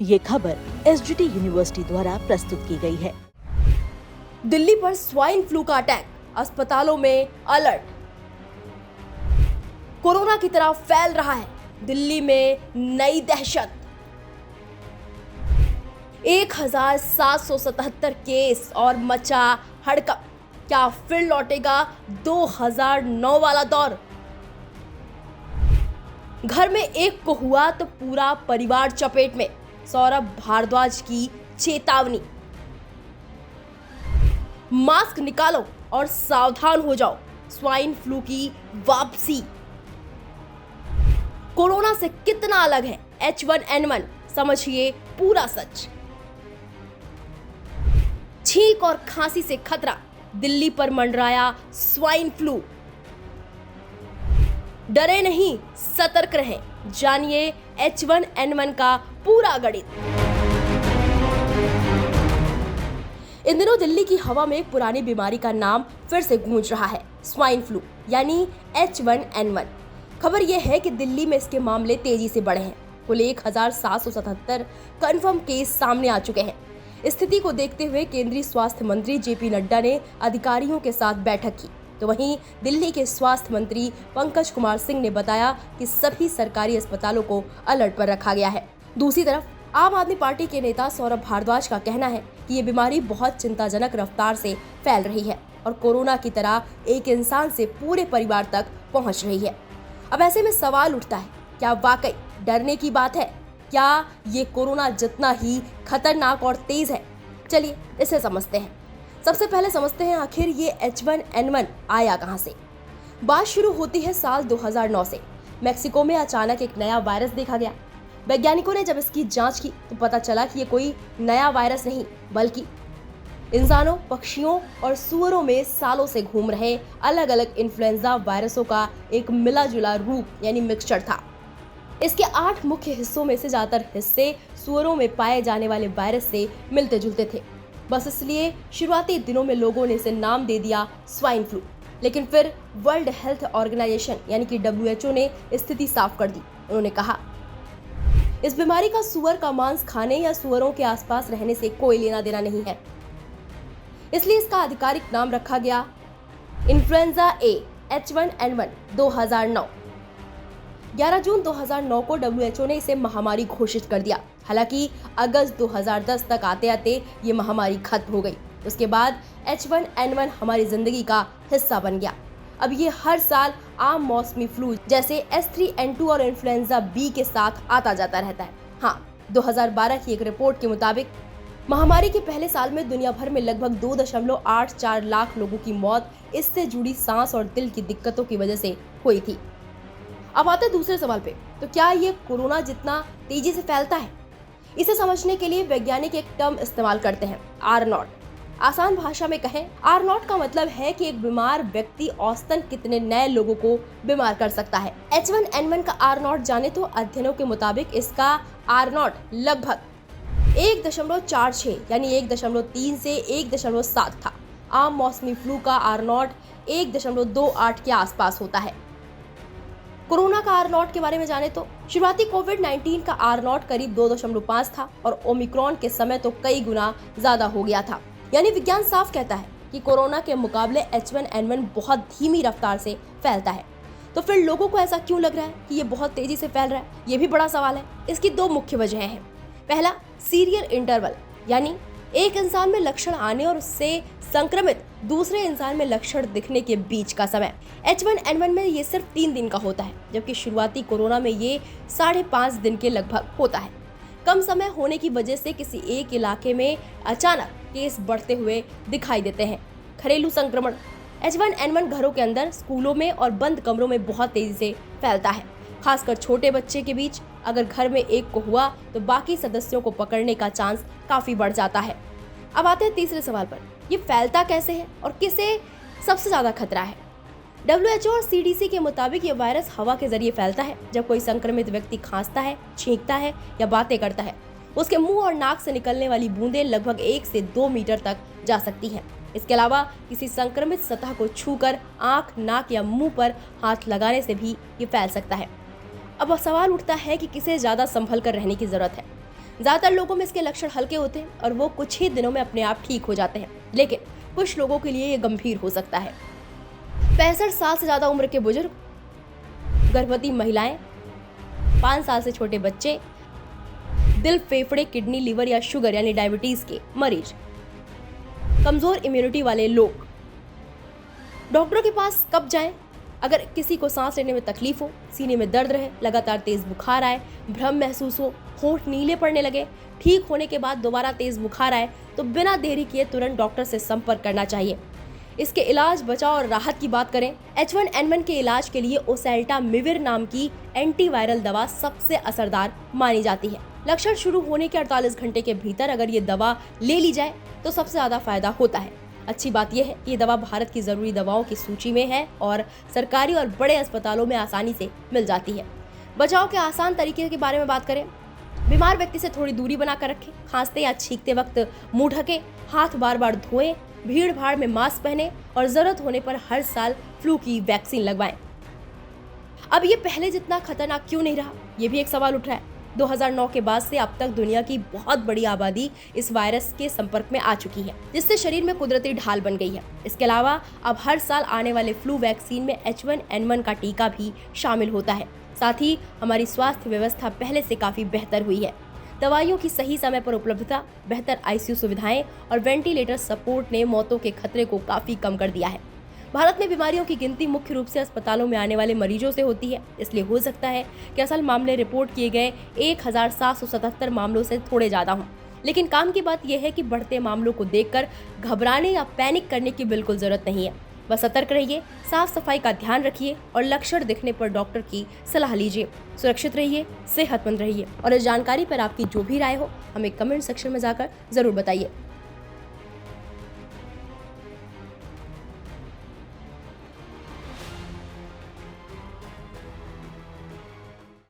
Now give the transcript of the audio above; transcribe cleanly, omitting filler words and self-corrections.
ये खबर SGT university द्वारा प्रस्तुत की गई है। दिल्ली पर स्वाइन फ्लू का अटैक, अस्पतालों में अलर्ट। कोरोना की तरह फैल रहा है दिल्ली में नई दहशत। 1777 केस और मचा हड़कंप। क्या फिर लौटेगा 2009 वाला दौर? घर में एक को हुआ तो पूरा परिवार चपेट में, सौरभ भारद्वाज की चेतावनी। मास्क निकालो और सावधान हो जाओ, स्वाइन फ्लू की वापसी। कोरोना से कितना अलग है H1N1, समझिए पूरा सच। छींक और खांसी से खतरा, दिल्ली पर मंडराया स्वाइन फ्लू। डरे नहीं, सतर्क रहें, जानिए H1N1 का पूरा गणित। इन दिनों दिल्ली की हवा में एक पुरानी बीमारी का नाम फिर से गूंज रहा है, स्वाइन फ्लू यानी H1N1। खबर यह है कि दिल्ली में इसके मामले तेजी से बढ़े हैं। कुल 1777 कंफर्म केस सामने आ चुके हैं। स्थिति को देखते हुए केंद्रीय स्वास्थ्य मंत्री जेपी नड्डा ने अधिकारियों के साथ बैठक की, तो वहीं दिल्ली के स्वास्थ्य मंत्री पंकज कुमार सिंह ने बताया कि सभी सरकारी अस्पतालों को अलर्ट पर रखा गया है। दूसरी तरफ आम आदमी पार्टी के नेता सौरभ भारद्वाज का कहना है कि ये बीमारी बहुत चिंताजनक रफ्तार से फैल रही है और कोरोना की तरह एक इंसान से पूरे परिवार तक पहुंच रही है। अब ऐसे में सवाल उठता है, क्या वाकई डरने की बात है? क्या ये कोरोना जितना ही खतरनाक और तेज है? चलिए इसे समझते हैं। सबसे पहले समझते हैं आखिर ये H1N1 आया कहां से। बात शुरू होती है साल 2009 से। मेक्सिको में अचानक एक नया वायरस देखा गया। वैज्ञानिकों ने जब इसकी जांच की तो पता चला कि ये कोई नया वायरस नहीं, बल्कि इंसानों, पक्षियों और सूअरों में सालों से घूम रहे अलग अलग इन्फ्लुएंजा वायरसों का एक मिला जुला रूप यानी मिक्सचर था। इसके 8 मुख्य हिस्सों में से ज्यादातर हिस्से सूअरों में पाए जाने वाले वायरस से मिलते जुलते थे। बस इसलिए शुरुआती दिनों में लोगों ने इसे नाम दे दिया स्वाइन फ्लू। लेकिन फिर वर्ल्ड हेल्थ ऑर्गेनाइजेशन यानी कि WHO ने स्थिति साफ कर दी। उन्होंने कहा, इस बीमारी का सूअर का मांस खाने या सूअरों के आसपास रहने से कोई लेना देना नहीं है, इसलिए इसका आधिकारिक नाम रखा गया इन्फ्लुएंजा ए H1N1 2009। 11 जून 2009 को WHO ने इसे महामारी घोषित कर दिया। हालांकि अगस्त 2010 तक आते आते ये महामारी खत्म हो गई। उसके बाद H1N1 हमारी जिंदगी का हिस्सा बन गया। अब ये हर साल आम मौसमी फ्लू जैसे H3N2 और इन्फ्लुएंजा B के साथ आता जाता रहता है। हाँ, 2012 की एक रिपोर्ट के मुताबिक महामारी के पहले साल में दुनिया भर में लगभग 2.84 लाख लोगों की मौत इससे जुड़ी सांस और दिल की दिक्कतों की वजह से हुई थी। अब आते दूसरे सवाल पे, तो क्या ये कोरोना जितना तेजी से फैलता है? इसे समझने के लिए वैज्ञानिक एक टर्म इस्तेमाल करते हैं, R0। आसान भाषा में कहें, R0 का मतलब है कि एक बीमार व्यक्ति औसतन कितने नए लोगों को बीमार कर सकता है। H1N1 का R0 जाने तो अध्ययनों के मुताबिक इसका R0 लगभग 1.46 यानी 1.3 से 1.7 था। आम मौसमी फ्लू का R0 1.28 के आसपास होता है। कोरोना का R0 के बारे में जाने तो शुरुआती कोविड-19 का R0 करीब 2.5 था और ओमिक्रॉन के समय तो कई गुना ज्यादा हो गया था। यानी विज्ञान साफ कहता है कि कोरोना के मुकाबले H1N1 बहुत धीमी रफ्तार से फैलता है। तो फिर लोगों को ऐसा क्यों लग रहा है कि ये बहुत तेजी से फैल रहा है? ये भी बड़ा सवाल है। इसकी 2 मुख्य वजहें हैं। पहला, सीरियल इंटरवल, यानी एक इंसान में लक्षण आने और उससे संक्रमित दूसरे इंसान में लक्षण दिखने के बीच का समय। H1N1 में ये सिर्फ 3 दिन का होता है, जबकि शुरुआती कोरोना में ये 5.5 दिन के लगभग होता है। कम समय होने की वजह से किसी एक इलाके में अचानक केस बढ़ते हुए दिखाई देते हैं। घरेलू संक्रमण, H1N1 घरों के अंदर, स्कूलों में और बंद कमरों में बहुत तेजी से फैलता है, खासकर छोटे बच्चे के बीच। अगर घर में एक को हुआ तो बाकी सदस्यों को पकड़ने का चांस काफी बढ़ जाता है। अब आते हैं तीसरे सवाल पर, ये फैलता कैसे है और किसे सबसे ज्यादा खतरा है? WHO और CDC के मुताबिक ये वायरस हवा के जरिए फैलता है। जब कोई संक्रमित व्यक्ति खांसता है, छींकता है या बातें करता है, उसके मुंह और नाक से निकलने वाली बूंदें लगभग 1 से 2 मीटर तक जा सकती हैं। इसके अलावा किसी संक्रमित सतह को छूकर आंख, नाक या मुंह पर हाथ लगाने से भी ये फैल सकता है। अब सवाल उठता है कि किसे ज्यादा संभल कर रहने की जरूरत है। ज्यादातर लोगों में इसके लक्षण हल्के होते हैं और वो कुछ ही दिनों में अपने आप ठीक हो जाते हैं, लेकिन कुछ लोगों के लिए ये गंभीर हो सकता है। 65 साल से ज्यादा उम्र के बुजुर्ग, गर्भवती महिलाएं, 5 साल से छोटे बच्चे, दिल, फेफड़े, किडनी, लीवर या शुगर यानी डायबिटीज के मरीज, कमजोर इम्यूनिटी वाले लोग। डॉक्टरों के पास कब जाएं? अगर किसी को सांस लेने में तकलीफ हो, सीने में दर्द रहे, लगातार तेज बुखार आए, भ्रम महसूस हो, होंठ नीले पड़ने लगे, ठीक होने के बाद दोबारा तेज बुखार आए, तो बिना देरी किए तुरंत डॉक्टर से संपर्क करना चाहिए। इसके इलाज, बचाव और राहत की बात करें, H1N1 के इलाज के लिए ओसेल्टामिविर नाम की एंटीवायरल दवा सबसे असरदार मानी जाती है। लक्षण शुरू होने के 48 घंटे के भीतर अगर ये दवा ले ली जाए तो सबसे ज्यादा फायदा होता है। अच्छी बात यह है कि ये दवा भारत की जरूरी दवाओं की सूची में है और सरकारी और बड़े अस्पतालों में आसानी से मिल जाती है। बचाव के आसान तरीके के बारे में बात करें, बीमार व्यक्ति से थोड़ी दूरी बनाकर रखें, खांसते या छींकते वक्त मुंह ढके, हाथ बार बार धोएं, भीड़ भाड़ में मास्क पहने और जरूरत होने पर हर साल फ्लू की वैक्सीन लगवाएं। अब ये पहले जितना खतरनाक क्यों नहीं रहा, ये भी एक सवाल उठ रहा है। 2009 के बाद से अब तक दुनिया की बहुत बड़ी आबादी इस वायरस के संपर्क में आ चुकी है, जिससे शरीर में कुदरती ढाल बन गई है। इसके अलावा अब हर साल आने वाले फ्लू वैक्सीन में H1N1 का टीका भी शामिल होता है। साथ ही हमारी स्वास्थ्य व्यवस्था पहले से काफी बेहतर हुई है। दवाइयों की सही समय पर उपलब्धता, बेहतर ICU सुविधाएं और वेंटिलेटर सपोर्ट ने मौतों के खतरे को काफी कम कर दिया है। भारत में बीमारियों की गिनती मुख्य रूप से अस्पतालों में आने वाले मरीजों से होती है, इसलिए हो सकता है कि असल मामले रिपोर्ट किए गए 1777 मामलों से थोड़े ज्यादा हों। लेकिन काम की बात यह है कि बढ़ते मामलों को देखकर घबराने या पैनिक करने की बिल्कुल जरूरत नहीं है। बस सतर्क रहिए, साफ सफाई का ध्यान रखिए और लक्षण दिखने पर डॉक्टर की सलाह लीजिए। सुरक्षित रहिए, सेहतमंद रहिए और इस जानकारी पर आपकी जो भी राय हो हमें कमेंट सेक्शन में जाकर जरूर बताइए।